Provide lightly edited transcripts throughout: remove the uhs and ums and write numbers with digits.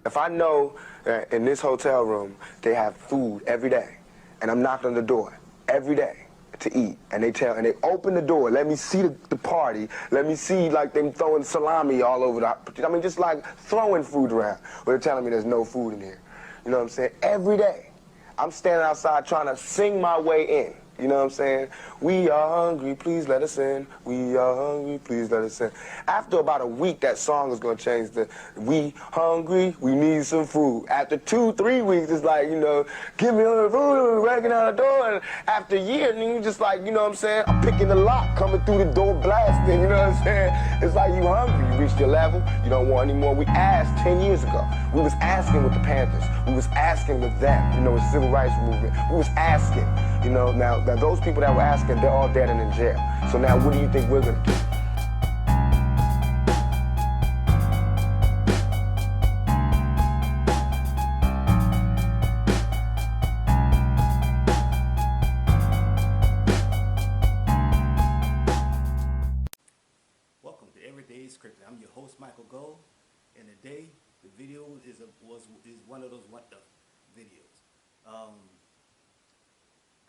If I know that in this hotel room they have food every day, and I'm knocking on the door every day to eat, and they open the door, let me see the party, let me see like them throwing salami all over I mean, just like throwing food around, but they're telling me there's no food in here. You know what I'm saying? Every day, I'm standing outside trying to sing my way in. You know what I'm saying? We are hungry, please let us in. We are hungry, please let us in. After about a week, that song is going to change to, we hungry, we need some food. After 2-3 weeks, it's like, you know, give me the food, breaking out the door. And after a year, and you just like, you know what I'm saying? I'm picking the lock, coming through the door blasting, you know what I'm saying? It's like you hungry, you reached your level, you don't want any more. We asked 10 years ago. We was asking with the Panthers. We was asking with them, you know, the civil rights movement. We was asking, you know, now those people that were asking, they're all dead and in jail. So now what do you think we're going to do? Welcome to Everyday Scripted. I'm your host, Michael Gold, and today the video is one of those what the videos.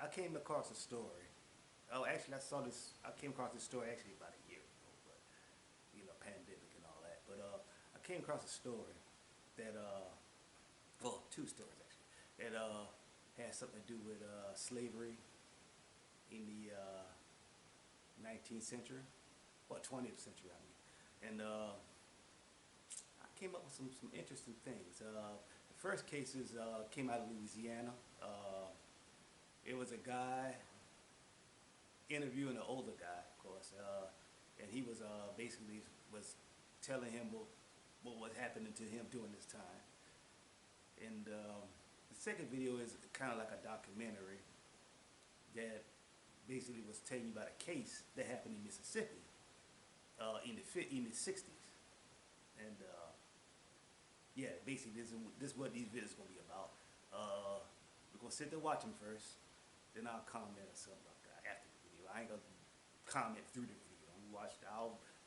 I came across a story. Oh, actually, I came across this story actually about a year ago, but you know, pandemic and all that. But I came across a story that well, two stories actually that had something to do with slavery in the 19th century, or 20th century, I mean. And I came up with some interesting things. The first cases came out of Louisiana. It was a guy interviewing an older guy, of course, and he was basically was telling him what was happening to him during this time. And the second video is kind of like a documentary that basically was telling you about a case that happened in Mississippi in the 60s. And yeah, basically this is what these videos are going to be about. We're going to sit there and watch them first, then I'll comment or something about that after the video. I ain't going to comment through the video.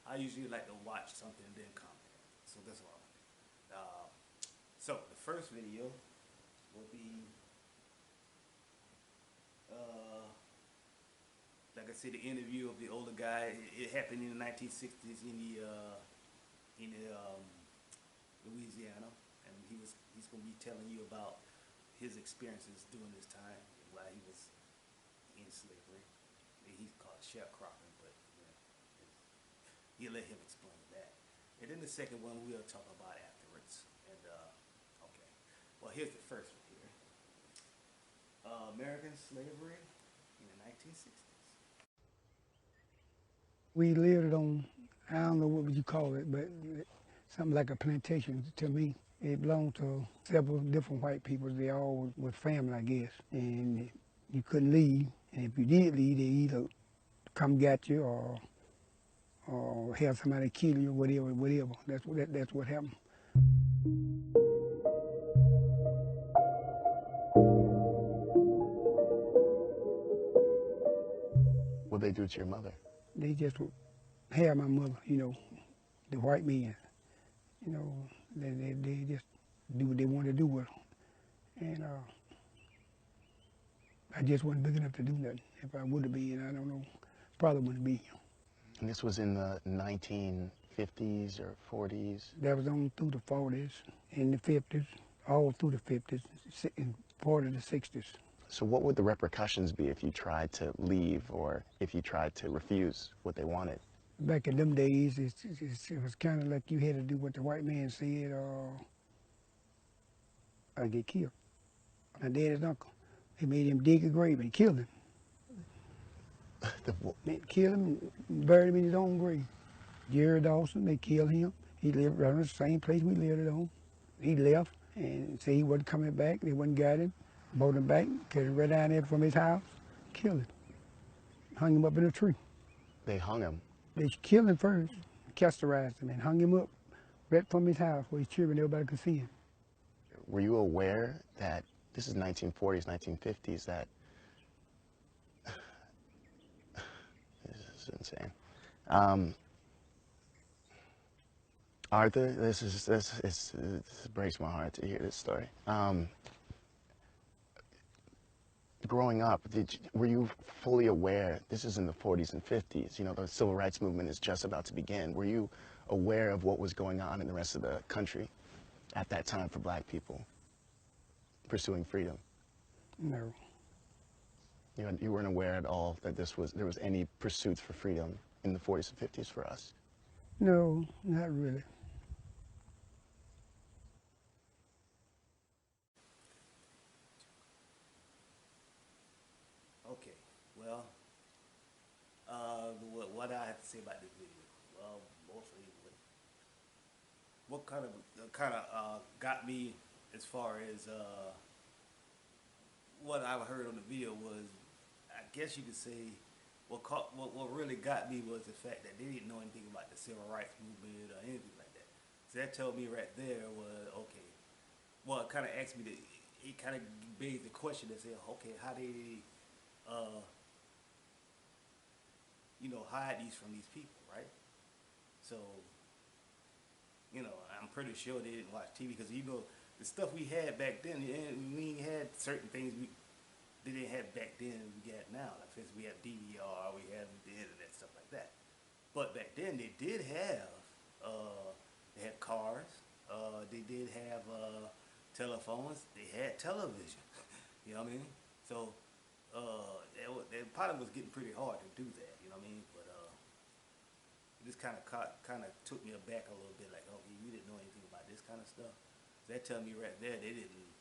I usually like to watch something and then comment. So that's all. So the first video will be like I said, the interview of the older guy. It happened in the 1960s in the Louisiana, and he's going to be telling you about his experiences during this time while he was in slavery. He's called sharecropping, but you know, he'll let him explain that. And then the second one we'll talk about afterwards. And okay, well, here's the first one here. American slavery in the 1960s. We lived on, I don't know what would you call it, but something like a plantation to me. It belonged to several different white people. They all were family, I guess. And you couldn't leave. And if you did leave, they either come get you or have somebody kill you, whatever. That's what happened. What did they do to your mother? They just had my mother, you know, the white men. You know, they just do what they wanted to do with her. And I just wasn't big enough to do nothing. If I would have been, I don't know, probably wouldn't be. And this was in the 1950s or 40s? That was on through the 40s, in the 50s, all through the 50s, and part of the 60s. So what would the repercussions be if you tried to leave or if you tried to refuse what they wanted? Back in them days, it was kind of like you had to do what the white man said or get killed. My daddy's uncle, he made him dig a grave and killed him. They killed him and buried him in his own grave. Jerry Dawson, they killed him. He lived right on the same place we lived at home. He left and said he wasn't coming back. They wouldn't got him, brought him back, carried him right down there from his house, killed him, hung him up in a tree. They hung him? They killed him first, castorized him, and hung him up right from his house where his children, everybody could see him. Were you aware that this is 1940s, 1950s, that this is insane. Arthur, this breaks my heart to hear this story. Growing up, were you fully aware, this is in the 40s and 50s, you know, the civil rights movement is just about to begin. Were you aware of what was going on in the rest of the country at that time for black people pursuing freedom? No. You weren't aware at all that there was any pursuits for freedom in the 40s and 50s for us? No, not really. Okay, well, what I have to say about this video? Well, mostly what kind of got me as far as what I heard on the video was, I guess you could say, what really got me was the fact that they didn't know anything about the civil rights movement or anything like that. So that told me right there was, okay, well, it kind of asked me to, it kind of begs the question to say, okay, how they, you know, hide these from these people, right? So, you know, I'm pretty sure they didn't watch TV because, you know, the stuff we had back then, we had certain things they didn't have back then we got now. Like, for instance, we have DVR, we have the internet, stuff like that. But back then, they did have, they had cars, they did have telephones, they had television. You know what I mean? So, it probably was getting pretty hard to do that. You know what I mean? But this kind of took me aback a little bit. Like, okay, you didn't know anything about this kind of stuff. So that tell me right there they didn't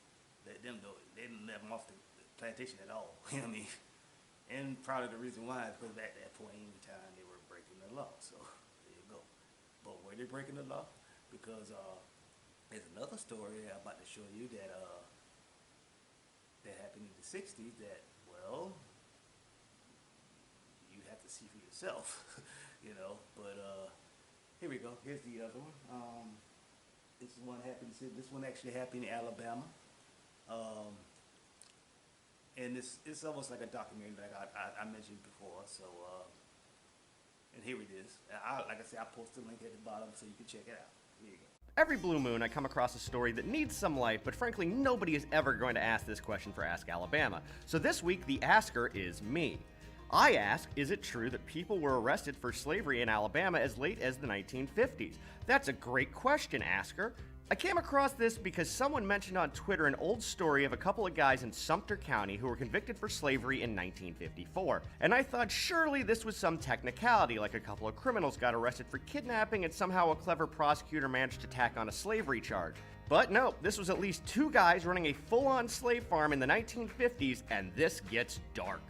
let them know. They didn't let them off the plantation at all. You know what I mean? And probably the reason why is because at that point in time they were breaking the law. So there you go. But were they breaking the law? Because there's another story I'm about to show you that that happened in the 60s that, well, you have to see for yourself, you know. But here we go. Here's the other one. This one happened. This one actually happened in Alabama. And it's almost like a documentary like I mentioned before. So, and here it is. Like I said, I posted a link at the bottom so you can check it out. Here you go. Every blue moon, I come across a story that needs some life, but frankly, nobody is ever going to ask this question for Ask Alabama. So this week, the asker is me. I ask, is it true that people were arrested for slavery in Alabama as late as the 1950s? That's a great question, asker. I came across this because someone mentioned on Twitter an old story of a couple of guys in Sumter County who were convicted for slavery in 1954. And I thought surely this was some technicality, like a couple of criminals got arrested for kidnapping and somehow a clever prosecutor managed to tack on a slavery charge. But no, this was at least two guys running a full-on slave farm in the 1950s, and this gets dark.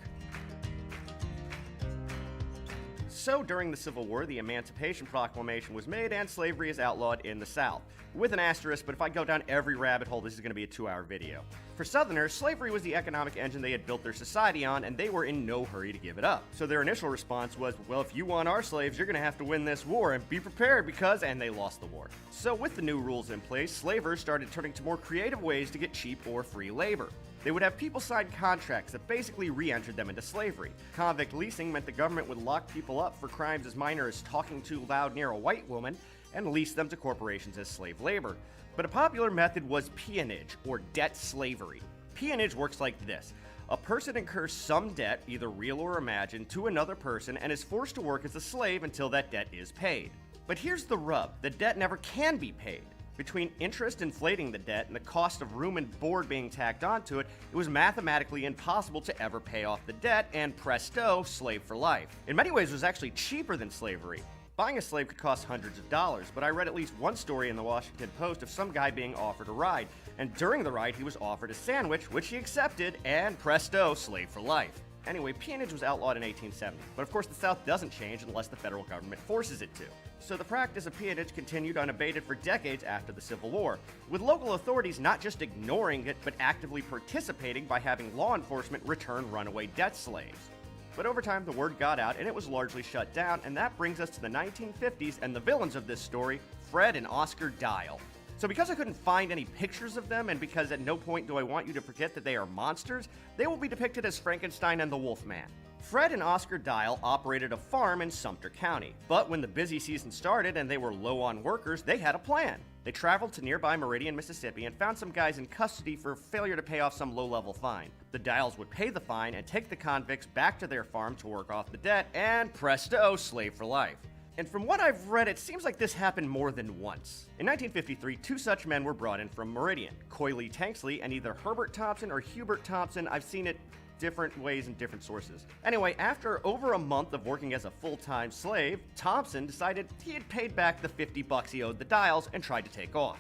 So during the Civil War, the Emancipation Proclamation was made and slavery is outlawed in the South. With an asterisk, but if I go down every rabbit hole, this is going to be a 2-hour video. For Southerners, slavery was the economic engine they had built their society on, and they were in no hurry to give it up. So their initial response was, well, if you want our slaves, you're going to have to win this war, and be prepared because, and they lost the war. So with the new rules in place, slavers started turning to more creative ways to get cheap or free labor. They would have people sign contracts that basically re-entered them into slavery. Convict leasing meant the government would lock people up for crimes as minor as talking too loud near a white woman and lease them to corporations as slave labor. But a popular method was peonage, or debt slavery. Peonage works like this. A person incurs some debt, either real or imagined, to another person and is forced to work as a slave until that debt is paid. But here's the rub. The debt never can be paid. Between interest inflating the debt and the cost of room and board being tacked onto it, it was mathematically impossible to ever pay off the debt, and presto, slave for life. In many ways, it was actually cheaper than slavery. Buying a slave could cost hundreds of dollars, but I read at least one story in the Washington Post of some guy being offered a ride, and during the ride he was offered a sandwich, which he accepted, and presto, slave for life. Anyway, peonage was outlawed in 1870, but of course the South doesn't change unless the federal government forces it to. So the practice of peonage continued unabated for decades after the Civil War, with local authorities not just ignoring it, but actively participating by having law enforcement return runaway debt slaves. But over time, the word got out and it was largely shut down, and that brings us to the 1950s and the villains of this story, Fred and Oscar Dial. So because I couldn't find any pictures of them, and because at no point do I want you to forget that they are monsters, they will be depicted as Frankenstein and the Wolfman. Fred and Oscar Dial operated a farm in Sumter County, but when the busy season started and they were low on workers, they had a plan. They traveled to nearby Meridian, Mississippi and found some guys in custody for failure to pay off some low-level fine. The Dials would pay the fine and take the convicts back to their farm to work off the debt, and presto, slave for life. And from what I've read, it seems like this happened more than once. In 1953, two such men were brought in from Meridian, Coyley Tanksley and either Herbert Thompson or Hubert Thompson. I've seen it different ways in different sources. Anyway, after over a month of working as a full-time slave, Thompson decided he had paid back the $50 he owed the Dials and tried to take off.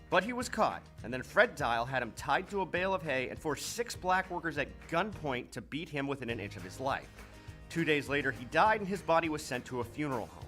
But he was caught, and then Fred Dial had him tied to a bale of hay and forced 6 black workers at gunpoint to beat him within an inch of his life. 2 days later, he died and his body was sent to a funeral home.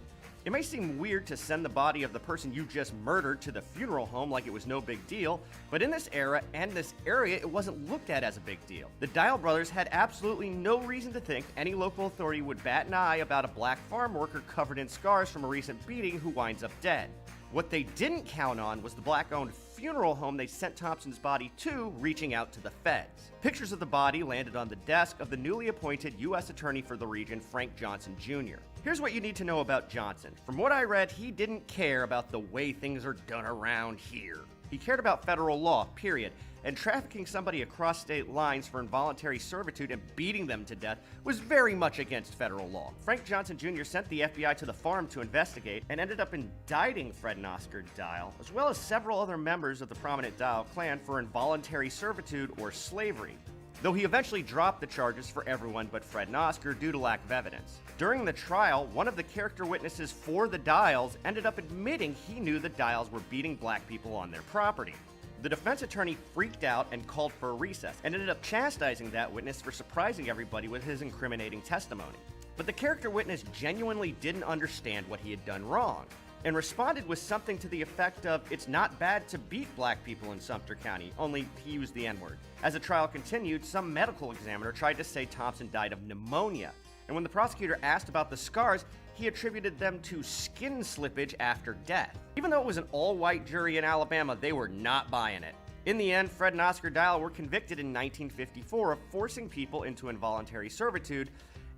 It may seem weird to send the body of the person you just murdered to the funeral home like it was no big deal, but in this era and this area, it wasn't looked at as a big deal. The Dial brothers had absolutely no reason to think any local authority would bat an eye about a black farm worker covered in scars from a recent beating who winds up dead. What they didn't count on was the black-owned funeral home they sent Thompson's body to reaching out to the feds. Pictures of the body landed on the desk of the newly appointed U.S. Attorney for the region, Frank Johnson Jr. Here's what you need to know about Johnson. From what I read, he didn't care about the way things are done around here. He cared about federal law, period, and trafficking somebody across state lines for involuntary servitude and beating them to death was very much against federal law. Frank Johnson Jr. sent the FBI to the farm to investigate and ended up indicting Fred and Oscar Dial, as well as several other members of the prominent Dial clan for involuntary servitude or slavery, though he eventually dropped the charges for everyone but Fred and Oscar due to lack of evidence. During the trial, one of the character witnesses for the Dials ended up admitting he knew the Dials were beating black people on their property. The defense attorney freaked out and called for a recess, and ended up chastising that witness for surprising everybody with his incriminating testimony. But the character witness genuinely didn't understand what he had done wrong, and responded with something to the effect of, "It's not bad to beat black people in Sumter County," only he used the N-word. As the trial continued, some medical examiner tried to say Thompson died of pneumonia, and when the prosecutor asked about the scars, he attributed them to skin slippage after death. Even though it was an all-white jury in Alabama, they were not buying it. In the end, Fred and Oscar Dial were convicted in 1954 of forcing people into involuntary servitude,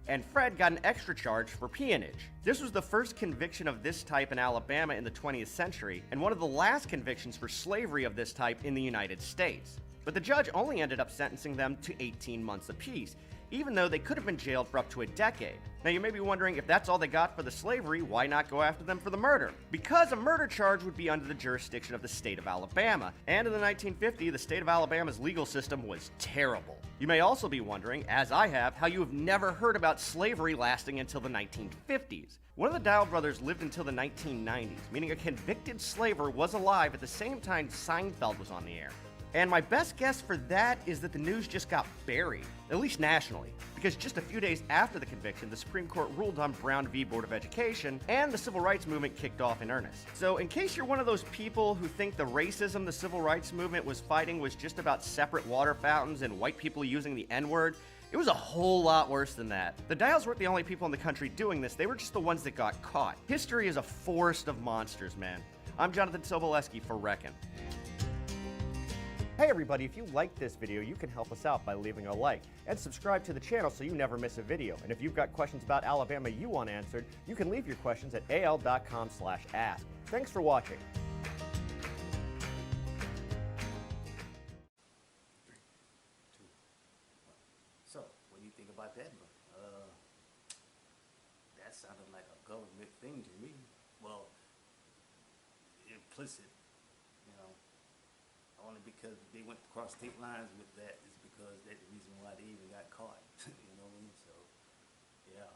and Fred got an extra charge for peonage. This was the first conviction of this type in Alabama in the 20th century, and one of the last convictions for slavery of this type in the United States. But the judge only ended up sentencing them to 18 months apiece, even though they could have been jailed for up to a decade. Now you may be wondering, if that's all they got for the slavery, why not go after them for the murder? Because a murder charge would be under the jurisdiction of the state of Alabama, and in the 1950s, the state of Alabama's legal system was terrible. You may also be wondering, as I have, how you have never heard about slavery lasting until the 1950s. One of the Dial brothers lived until the 1990s, meaning a convicted slaver was alive at the same time Seinfeld was on the air. And my best guess for that is that the news just got buried, at least nationally, because just a few days after the conviction, the Supreme Court ruled on Brown v. Board of Education, and the civil rights movement kicked off in earnest. So in case you're one of those people who think the racism the civil rights movement was fighting was just about separate water fountains and white people using the N-word, it was a whole lot worse than that. The Dials weren't the only people in the country doing this, they were just the ones that got caught. History is a forest of monsters, man. I'm Jonathan Soboleski for Reckin. Hey everybody, if you liked this video, you can help us out by leaving a like and subscribe to the channel so you never miss a video. And if you've got questions about Alabama you want answered, you can leave your questions at al.com/ask. Thanks for watching. So, what do you think about that one? That sounded like a government thing to me. Well, implicit, you know, only because they went across state lines with that is because that's the reason why they even got caught. You know what I mean? So, yeah.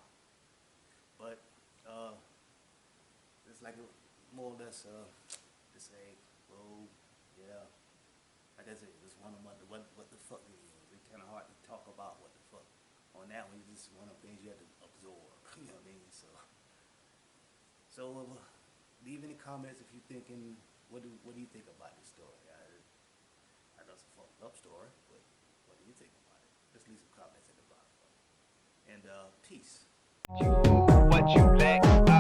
But, it's like a, more or less, to say, well, yeah. Like I said, it's one of my, what the fuck it is. It's kind of hard to talk about what the fuck. On that one, it's just one of the things you have to absorb. You know what I mean? So leave any comments if you're thinking, what do you think about this story? I know it's a fucked up story, but what do you think about it? Just leave some comments at the bottom. And peace. What you lack.